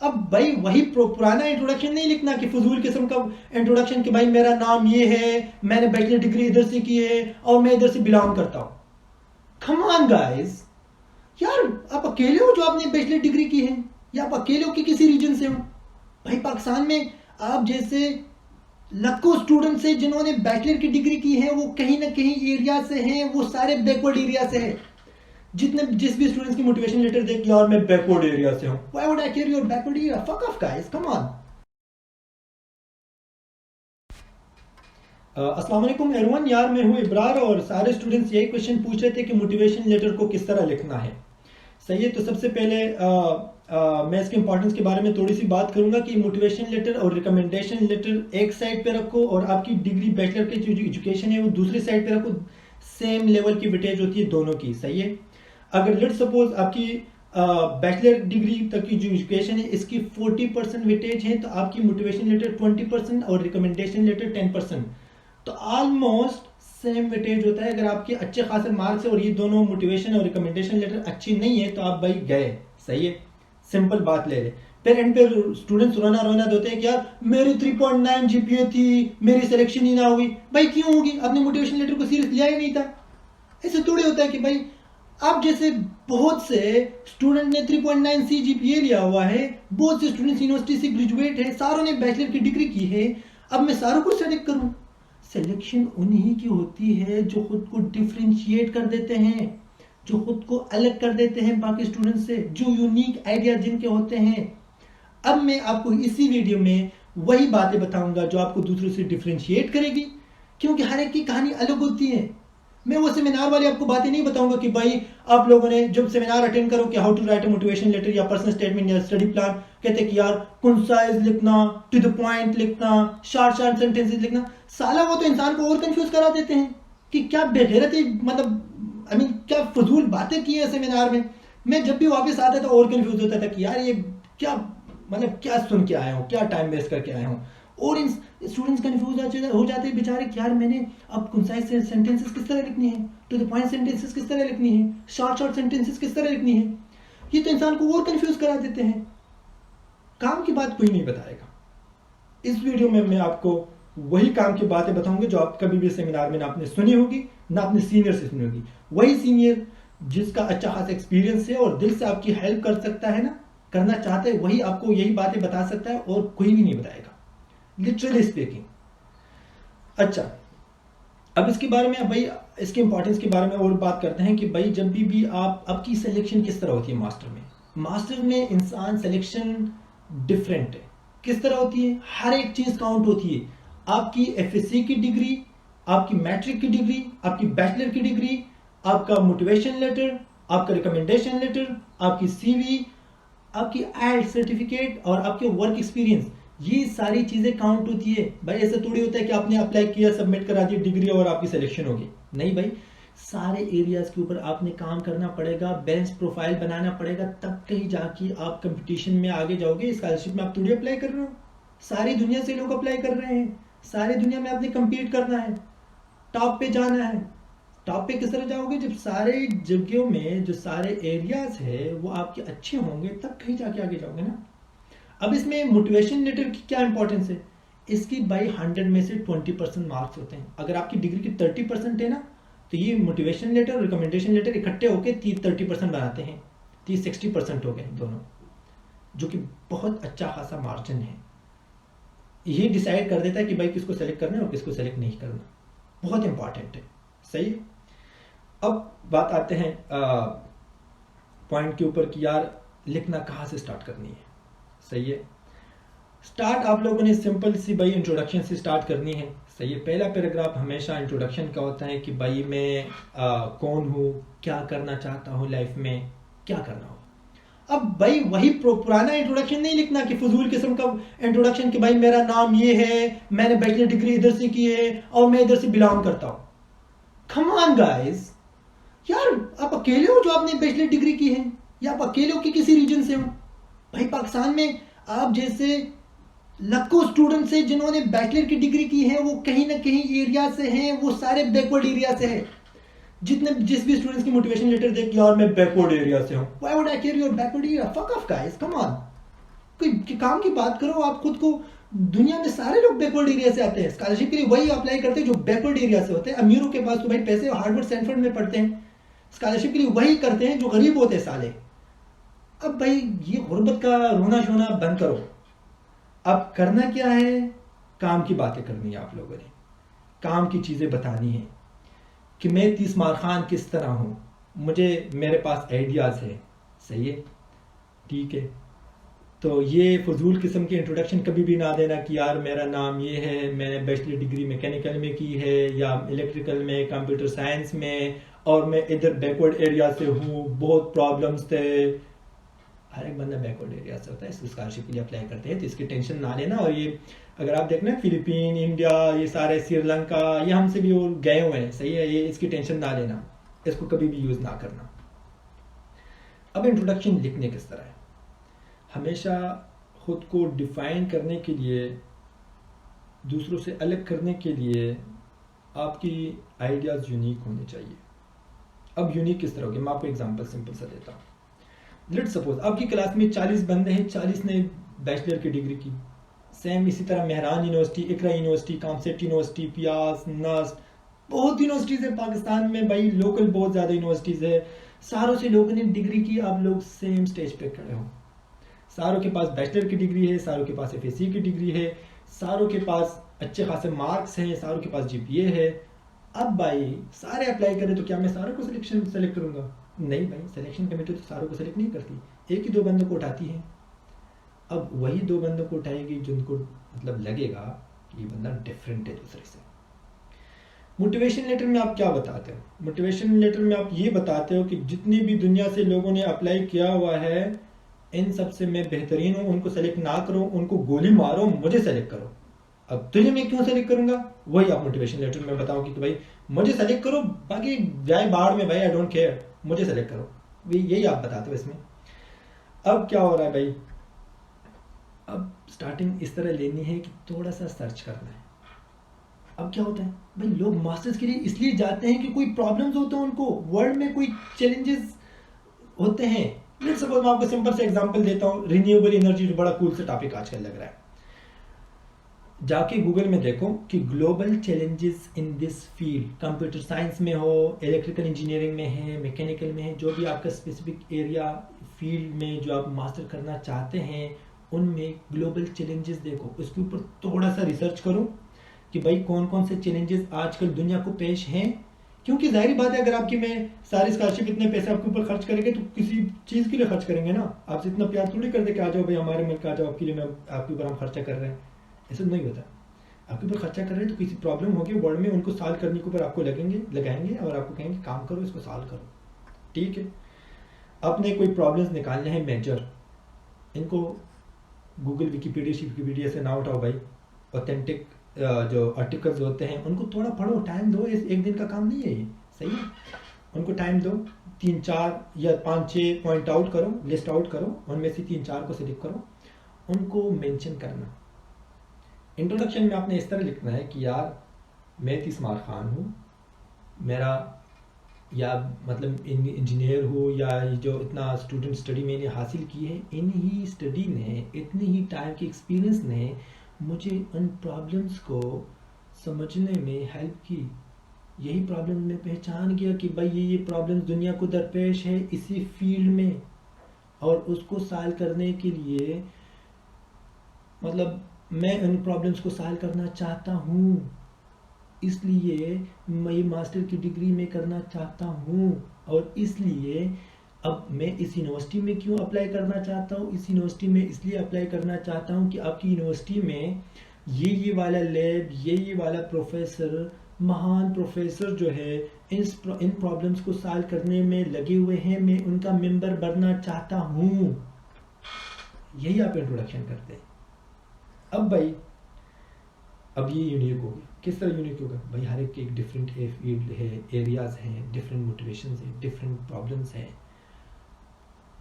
अब भाई वही पुराना इंट्रोडक्शन नहीं लिखना कि फजूल किस्म का इंट्रोडक्शन कि भाई मेरा नाम ये है, मैंने बैचलर डिग्री इधर से की है और मैं इधर से बिलोंग करता हूं। कम ऑन गाइस, यार आप अकेले हो जो आपने बैचलर डिग्री की है, या आप अकेले हो कि किसी रीजन से हो? भाई पाकिस्तान में आप जैसे लाखों स्टूडेंट्स हैं जिन्होंने बैचलर की डिग्री की है, वो कहीं ना कहीं एरिया से हैं, वो सारे बैकवर्ड एरिया से हैं। जिस भी स्टूडेंट्स की मोटिवेशन लेटर देख, यार मैं बैकवर्ड एरिया से हूं, why would I care your backward area? Fuck off guys, come on. अस्सलाम वालेकुम एवरीवन, यार मैं हूं इब्रार और सारे स्टूडेंट्स यही क्वेश्चन पूछ रहे थे कि मोटिवेशन लेटर को किस तरह लिखना है। सही है, तो सबसे पहले मैं इसके इंपॉर्टेंस के बारे में थोड़ी सी बात करूंगा कि मोटिवेशन लेटर और रिकमेंडेशन लेटर एक साइड पे रखो और आपकी डिग्री बैचलर की जो एजुकेशन है वो दूसरी साइड पे रखो। सेम लेवल की वेटेज होती है दोनों की। सही है, अगर लेट सपोज आपकी बैचलर डिग्री तक की जो एजुकेशन है इसकी 40% वेटेज है तो आपकी मोटिवेशन लेटर 20% और रिकमेंडेशन लेटर 10%, तो ऑलमोस्ट सेम वेटेज होता है। अगर आपके अच्छे खासे मार्क्स है और ये दोनों मोटिवेशन और रिकमेंडेशन लेटर अच्छी नहीं है तो आप भाई गए। सही है, सिंपल बात ले ले। फिर एंड पे स्टूडेंट्स रोना रोना देते हैं कि यार मेरी 3.9 जीपीए थी, मेरी सिलेक्शन ही ना हुई। भाई क्यों होगी? आपने मोटिवेशन लेटर को सीरियस लिया ही नहीं था। ऐसे थोड़ी होता है कि भाई आप जैसे बहुत से स्टूडेंट ने 3.9 CGPA लिया हुआ है, बहुत से स्टूडेंट्स यूनिवर्सिटी से ग्रेजुएट है, सारों ने बैचलर की डिग्री की है। अब मैं सारों को सेलेक्ट करूं? सिलेक्शन उन्हीं की होती है जो खुद को डिफरेंशिएट कर देते हैं, जो खुद को अलग कर देते हैं बाकी स्टूडेंट से, जो यूनिक आइडिया जिनके होते हैं। अब मैं आपको इसी वीडियो में वही बातें बताऊंगा जो आपको दूसरों से डिफरेंशिएट करेगी, क्योंकि हर एक की कहानी अलग होती है। मैं वो सेमिनार वाली आपको बातें नहीं बताऊंगा कि भाई आप लोगों ने जब सेमिनार अटेंड करो कि how to write a motivation letter या पर्सनल स्टेटमेंट या स्टडी प्लान, कहते कि यार कंसाइज लिखना, टू द पॉइंट लिखना, शॉर्ट शॉर्ट सेंटेंसेस लिखना। साला वो तो इंसान को और कंफ्यूज करा देते हैं कि क्या बेगैरती, मतलब आई मीन क्या फजूल बातें की है सेमिनार में। मैं जब भी वापस आता था और कंफ्यूज होता था कि यार ये क्या, मतलब क्या सुन के आया हूँ, क्या टाइम वेस्ट करके आया हूँ। और इन स्टूडेंट्स कंफ्यूज हो जाते हैं बेचारे कि यार मैंने अब कंसाइज सेंटेंसेस किस तरह लिखनी है, टू द पॉइंट सेंटेंसेस किस तरह लिखनी है, शॉर्ट शॉर्ट सेंटेंसेस किस तरह लिखनी है। ये तो इंसान को और कंफ्यूज करा देते हैं। काम की बात कोई नहीं बताएगा। इस वीडियो में मैं आपको वही काम की बातें बताऊंगी जो आप कभी भी सेमिनार में ना आपने सुनी होगी ना अपने सीनियर से सुनी होगी। वही सीनियर जिसका अच्छा खासा एक्सपीरियंस है और दिल से आपकी हेल्प कर सकता है ना, करना चाहता है, वही आपको यही बातें बता सकता है और कोई भी नहीं बताएगा, लिटरली स्पीकिंग। अच्छा, अब इसके बारे में भाई इसके इंपॉर्टेंस के बारे में और बात करते हैं कि भाई जब भी आप आपकी सिलेक्शन किस तरह होती है मास्टर में इंसान सिलेक्शन डिफरेंट है। किस तरह होती है? हर एक चीज काउंट होती है। आपकी एफएससी की डिग्री, आपकी मैट्रिक की डिग्री, आपकी बैचलर की डिग्री, आपका मोटिवेशन लेटर, आपका रिकमेंडेशन लेटर, आपकी सीवी, आपकी आईएलटीएस सर्टिफिकेट और आपके वर्क एक्सपीरियंस, ये सारी चीजें काउंट होती है। भाई ऐसा थोड़ी होता है कि आपने अप्लाई किया, सबमिट करा दी डिग्री और आपकी सिलेक्शन होगी। नहीं भाई, सारे एरियाज के ऊपर आपने काम करना पड़ेगा, बैलेंस प्रोफाइल बनाना पड़ेगा, तब कहीं जाके आप कंपटीशन में आगे जाओगे। स्कॉलरशिप में आप थोड़ी अप्लाई कर रहे हो, सारी दुनिया से लोग अप्लाई कर रहे हैं, सारी दुनिया में आपने कंपीट करना है, टॉप पे जाना है। टॉप पे किस तरह जाओगे? जब सारे जगहों में जो सारे एरियाज है वो आपके अच्छे होंगे, तब कहीं जाके आगे जाओगे ना। अब इसमें मोटिवेशन लेटर की क्या इंपॉर्टेंस है? इसकी बाई 100 में से 20% मार्क्स होते हैं। अगर आपकी डिग्री की 30% है ना, तो ये मोटिवेशन लेटर और रिकमेंडेशन लेटर इकट्ठे होकर 30% बनाते हैं, 60% हो गए दोनों, जो कि बहुत अच्छा खासा मार्जिन है। ये डिसाइड कर देता है कि भाई किसको सेलेक्ट करना है और किसको सेलेक्ट नहीं करना। बहुत इंपॉर्टेंट है। सही है, अब बात आते हैं पॉइंट के ऊपर कि यार लिखना कहाँ से स्टार्ट करनी है। सही है, स्टार्ट आप लोगों ने सिंपल सी भाई इंट्रोडक्शन से स्टार्ट करनी है। सही है, पहला पैराग्राफ हमेशा इंट्रोडक्शन का होता है कि भाई मैं कौन हूँ, क्या करना चाहता हूँ लाइफ में, क्या करना हो। अब भाई वही पुराना इंट्रोडक्शन नहीं लिखना कि फजूल किस्म का इंट्रोडक्शन कि भाई मेरा नाम ये है, मैंने बैचलर डिग्री इधर से की है और मैं इधर से बिलोंग करता हूँ। कम ऑन गाइस, यार आप अकेले हो जो आपने बैचलर डिग्री की है, या आप अकेले हो कि किसी रीजन से हो? भाई पाकिस्तान में आप जैसे लाखों स्टूडेंट्स हैं जिन्होंने बैचलर की डिग्री की है, वो कहीं ना कहीं एरिया से हैं, वो सारे बैकवर्ड एरिया से हैं। जिस भी स्टूडेंट्स की मोटिवेशन लेटर देख, यार मैं बैकवर्ड एरिया से हूं, why would I care your backward area? Fuck off guys, come on. कोई काम की बात करो। आप खुद को, दुनिया में सारे लोग बैकवर्ड एरिया से आते हैं, स्कॉलरशिप के लिए वही अप्लाई करते हैं जो बैकवर्ड एरिया से होते हैं। अमीरों के पास तो भाई पैसे हार्वर्ड स्टैनफोर्ड में पढ़ते हैं, स्कॉलरशिप के लिए वही करते हैं जो गरीब होते हैं साले। अब भाई ये गुर्बत का रोना शोना बंद करो। अब करना क्या है, काम की बातें करनी है, आप लोगों ने काम की चीज़ें बतानी है कि मैं तीसमार खान किस तरह हूँ, मुझे मेरे पास आइडियाज़ है, सही है, ठीक है। तो ये फजूल किस्म की इंट्रोडक्शन कभी भी ना देना कि यार मेरा नाम ये है, मैंने बैचलर डिग्री मैकेनिकल में की है या इलेक्ट्रिकल में, कंप्यूटर साइंस में, और मैं इधर बैकवर्ड एरिया से हूँ, बहुत प्रॉब्लम्स थे। हर एक बंदा बैकवर्ड एरिया से होता है, इसको स्कॉलरशिप के लिए अप्लाई करते हैं, तो इसकी टेंशन ना लेना। और ये अगर आप देखना फिलीपीन, इंडिया, ये सारे श्रीलंका, ये हमसे भी वो गए हुए हैं, सही है, ये इसकी टेंशन ना लेना, इसको कभी भी यूज़ ना करना। अब इंट्रोडक्शन लिखने किस तरह है, हमेशा खुद को डिफाइन करने के लिए, दूसरों से अलग करने के लिए आपकी आइडियाज़ यूनिक होने चाहिए। अब यूनिक किस तरह होगी, मैं आपको एग्जांपल सिंपल सा देता हूँ। लेट्स सपोज आपकी क्लास में 40 बंदे हैं, 40 ने बैचलर की डिग्री की। सेम इसी तरह मेहरान यूनिवर्सिटी, इकरा यूनिवर्सिटी, कामसेट यूनिवर्सिटी, पियास, नस्ट, बहुत यूनिवर्सिटीज़ है पाकिस्तान में भाई, लोकल बहुत ज़्यादा यूनिवर्सिटीज़ है। सारों से लोगों ने डिग्री की, आप लोग सेम स्टेज पे खड़े हो, सारों के पास बैचलर की डिग्री है, सारों के पास एफएससी की डिग्री है, सारों के पास अच्छे खासे मार्क्स हैं, सारों के पास जीपीए है। अब भाई सारे अप्लाई करें तो क्या मैं सारों को सेलेक्ट करूंगा? नहीं भाई, सिलेक्शन कमेटी तो सारों को सेलेक्ट नहीं करती, एक ही 2 बंदों को उठाती है। अब वही 2 बंदों को उठाएगी जिनको मतलब लगेगा कि ये बंदा डिफरेंट है दूसरे से। मोटिवेशन लेटर में आप क्या बताते हो? मोटिवेशन लेटर में आप ये बताते हो कि जितनी भी दुनिया से लोगों ने अप्लाई किया हुआ है, इन सब से मैं बेहतरीन हूँ, उनको सेलेक्ट ना करो, उनको गोली मारो, मुझे सेलेक्ट करो। अब तुझे मैं क्यों सेलेक्ट करूंगा, वही आप मोटिवेशन लेटर में बताओ कि भाई मुझे सेलेक्ट करो, बाकी जाए बाहर में भाई, आई डोंट केयर, मुझे सेलेक्ट करो, यही आप बताते हो इसमें। अब क्या हो रहा है भाई, अब स्टार्टिंग इस तरह लेनी है कि थोड़ा सा सर्च करना है। अब क्या होता है भाई, लोग मास्टर्स के लिए इसलिए जाते हैं कि कोई प्रॉब्लम्स होते हैं उनको, वर्ल्ड में कोई चैलेंजेस होते हैं। लेट्स सपोज मैं आपको सिंपल से एग्जांपल देता हूँ, रिन्यूएबल एनर्जी बड़ा कूल सा टॉपिक आजकल लग रहा है। जाके गूगल में देखो कि global challenges in this field, computer science में हो, इलेक्ट्रिकल इंजीनियरिंग में है, मैकेनिकल में है, जो भी आपका स्पेसिफिक एरिया फील्ड में जो आप मास्टर करना चाहते हैं, उनमें ग्लोबल चैलेंजेस देखो, उसके ऊपर थोड़ा सा रिसर्च करो कि भाई कौन कौन से चैलेंजेस आजकल दुनिया को पेश हैं। क्योंकि जाहिर बात है, अगर आपकी मैं सारी स्कॉलरशिप इतने पैसे आपके ऊपर खर्च करेंगे तो किसी चीज़ के लिए खर्च करेंगे ना, आपसे इतना प्यार थोड़ी कर दे कि आ जाओ भाई हमारे मुल्क आ जाओ, आपके लिए मैं आपके ऊपर हम खर्चा कर रहे हैं, ऐसा नहीं होता। आपके ऊपर खर्चा कर रहे हैं तो किसी प्रॉब्लम होगी वर्ल्ड में, उनको सॉल्व करने के ऊपर आपको लगाएंगे और आपको कहेंगे काम करो, इसको सॉल्व करो, ठीक है। अपने कोई प्रॉब्लम्स निकालने हैं मेजर, इनको गूगल विकीपीडिया से ना उठाओ भाई, ऑथेंटिक जो आर्टिकल्स होते हैं उनको थोड़ा पढ़ो, टाइम दो, इस एक दिन का काम नहीं है ये, सही है। उनको टाइम दो, 3-4 या 5-6 पॉइंट आउट करो, लिस्ट आउट करो, उनमें से 3-4 को सिलेक्ट करो, उनको मेंशन करना। इंट्रोडक्शन में आपने इस तरह लिखना है कि यार मैं तीसमार खान हूँ, मेरा या मतलब इंजीनियर हो, या जो इतना स्टूडेंट स्टडी मैंने हासिल की है, इन ही स्टडी ने, इतनी ही टाइम के एक्सपीरियंस ने मुझे उन प्रॉब्लम्स को समझने में हेल्प की। यही प्रॉब्लम में पहचान गया कि भाई ये प्रॉब्लम्स दुनिया को दरपेश है इसी फील्ड में, और उसको सॉल्व करने के लिए मतलब मैं उन प्रॉब्लम्स को सॉल्व करना चाहता हूँ, इसलिए मैं ये मास्टर की डिग्री में करना चाहता हूँ। और इसलिए अब मैं इस यूनिवर्सिटी में क्यों अप्लाई करना चाहता हूँ, इस यूनिवर्सिटी में इसलिए अप्लाई करना चाहता हूँ कि आपकी यूनिवर्सिटी में ये वाला लैब, ये वाला प्रोफेसर, महान प्रोफेसर जो है इन प्रॉब्लम्स को सॉल्व करने में लगे हुए हैं, मैं उनका मेंबर बनना चाहता हूँ। यही आप इंट्रोडक्शन करते हैं। अब भाई अब ये यूनिक होगी, किस तरह यूनिक होगा भाई, हर एक डिफरेंट फील्ड है, एरियाज हैं, डिफरेंट मोटिवेशंस हैं, डिफरेंट प्रॉब्लम्स हैं।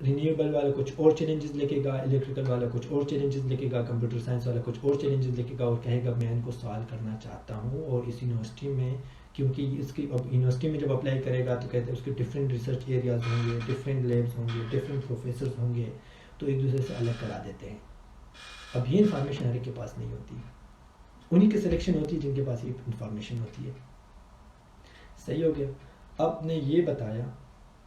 रिन्यूएबल वाला कुछ और चैलेंजेस लिखेगा, इलेक्ट्रिकल वाला कुछ और चैलेंजेस लिखेगा, कंप्यूटर साइंस वाला कुछ और चैलेंजेस लिखेगा और कहेगा मैं इनको सॉल्व करना चाहता हूँ। और इस यूनिवर्सिटी में, क्योंकि इसकी अब यूनिवर्सिटी में जब अप्लाई करेगा तो कहते हैं उसके डिफरेंट रिसर्च एरियाज होंगे, डिफरेंट लैब्स होंगे, डिफरेंट प्रोफेसर्स होंगे, तो एक दूसरे से अलग करा देते हैं। अब ये इन्फॉर्मेशन हर एक के पास नहीं होती, उन्हीं की सिलेक्शन होती है जिनके पास ये इन्फॉर्मेशन होती है। सही हो गया। अब ने ये बताया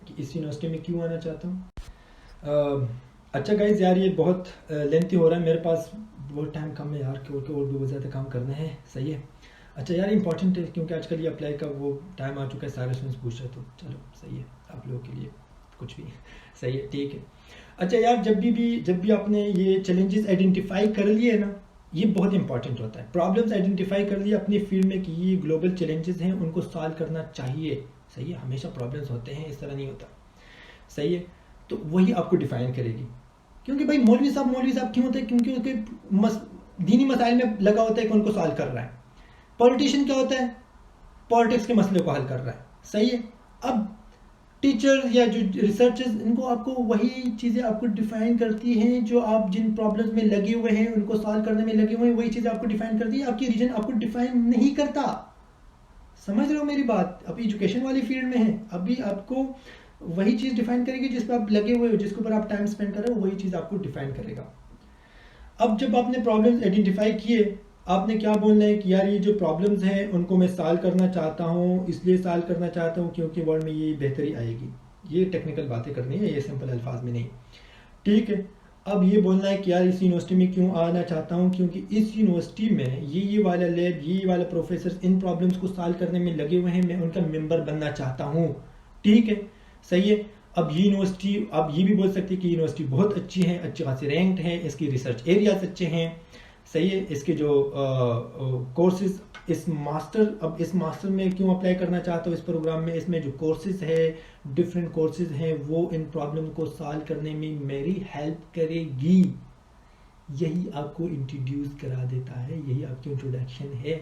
कि इस यूनिवर्सिटी में क्यों आना चाहता हूँ। अच्छा गाइज यार ये बहुत लेंथी हो रहा है, मेरे पास बहुत टाइम कम है यार, क्योंकि और भी बहुत ज़्यादा काम करना है। सही है। अच्छा यार इंपॉर्टेंट है क्योंकि आजकल ये अप्लाई का वो टाइम आ चुका है, सारे स्टूडेंट्स पूछ रहे, तो चलो सही है आप लोगों के लिए कुछ भी सही है, ठीक है। अच्छा यार जब भी आपने ये चैलेंजेस आइडेंटिफाई कर लिए ना, ये बहुत इंपॉर्टेंट होता है। प्रॉब्लम्स आइडेंटिफाई कर लिए अपनी फील्ड में कि ये ग्लोबल चैलेंजेस हैं, उनको सॉल्व करना चाहिए। सही है, हमेशा प्रॉब्लम्स होते हैं, इस तरह नहीं होता। सही है, तो वही आपको डिफाइन करेगी। क्योंकि भाई मौलवी साहब क्यों होते हैं? क्योंकि उसके दीनी मसाइल में लगा होता है कि उनको सॉल्व कर रहा है। पॉलिटिशियन क्या होता है? पॉलिटिक्स के मसले को हल कर रहा है। सही है। अब टीचर्स या जो रिसर्चर्स, इनको आपको वही चीज़ें आपको डिफाइन करती हैं, जो आप जिन प्रॉब्लम्स में लगे हुए हैं उनको सॉल्व करने में लगे हुए हैं, वही चीज़ें आपको डिफाइन करती है। आपकी रीजन आपको डिफाइन नहीं करता। समझ रहे हो मेरी बात? आप एजुकेशन वाली फील्ड में हैं, अभी आपको वही चीज़ डिफाइन करेगी जिस पर आप लगे हुए हो, जिसके ऊपर आप टाइम स्पेंड कर रहे हो, वही चीज़ आपको डिफाइन करेगा। अब जब आपने प्रॉब्लम्स आइडेंटिफाई किए, आपने क्या बोलना है कि यार ये जो प्रॉब्लम्स हैं उनको मैं सॉल्व करना चाहता हूँ, इसलिए सॉल्व करना चाहता हूँ क्योंकि वर्ल्ड में ये बेहतरी आएगी। ये टेक्निकल बातें करनी है, ये सिंपल अल्फाज में नहीं। ठीक है। अब ये बोलना है कि यार इस यूनिवर्सिटी में क्यों आना चाहता हूँ, क्योंकि इस यूनिवर्सिटी में ये वाला लैब, ये वाला प्रोफेसर इन प्रॉब्लम्स को सॉल्व करने में लगे हुए हैं, मैं उनका मेंबर बनना चाहता हूँ। ठीक है, सही है। अब ये यूनिवर्सिटी, आप ये भी बोल सकते हैं कि यूनिवर्सिटी बहुत अच्छी है, अच्छी खासी रैंक्ड है, इसकी रिसर्च एरियाज अच्छे हैं। सही है। इसके जो कोर्सेज, इस मास्टर में क्यों अप्लाई करना चाहता हूँ इस प्रोग्राम में, इसमें जो कोर्सेज है, डिफरेंट कोर्सेज हैं, वो इन प्रॉब्लम को सॉल्व करने में मेरी हेल्प करेगी। यही आपको इंट्रोड्यूस करा देता है, यही आपकी इंट्रोडक्शन है।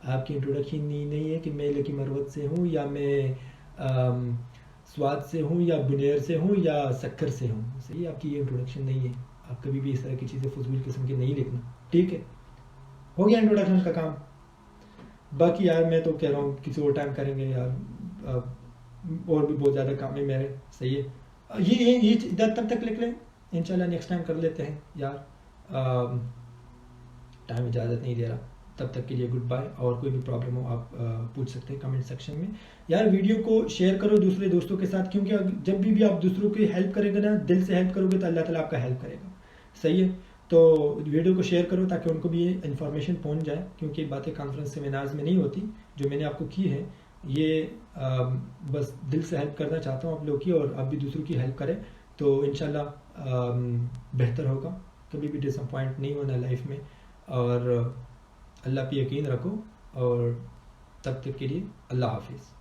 आपकी इंट्रोडक्शन नहीं है कि मैं लकी मरवत से हूँ, या मैं स्वाद से हूँ, या बुनेर से हूँ, या सक्कर से हूँ। सही, आपकी ये इंट्रोडक्शन नहीं है। आप कभी भी इस तरह की चीज़ें फजूल किस्म की नहीं लिखना। ठीक है, हो गया इंट्रोडक्शन का काम। बाकी यार मैं तो कह रहा हूँ किसी और टाइम करेंगे यार, और भी बहुत ज़्यादा काम है मेरे। सही है, ये तब तक लिख लें, इंशाल्लाह नेक्स्ट टाइम कर लेते हैं यार। टाइम इजाज़त नहीं दे रहा, तब तक के लिए गुड बाय। और कोई भी प्रॉब्लम हो आप पूछ सकते हैं कमेंट सेक्शन में। यार वीडियो को शेयर करो दूसरे दोस्तों के साथ, क्योंकि जब भी आप दूसरों की हेल्प करेंगे ना, दिल से हेल्प करोगे तो अल्लाह ताला आपका हेल्प करेगा। सही है, तो वीडियो को शेयर करो ताकि उनको भी ये इन्फॉर्मेशन पहुंच जाए, क्योंकि बातें कॉन्फ्रेंस सेमिनार्स में नहीं होती। जो मैंने आपको की है ये बस दिल से हेल्प करना चाहता हूँ आप लोग की, और आप भी दूसरों की हेल्प करें तो इंशाल्लाह बेहतर होगा। कभी भी डिसअपॉइंट नहीं होना लाइफ में, और अल्लाह पे यकीन रखो। और तब तक के लिए अल्लाह हाफिज़।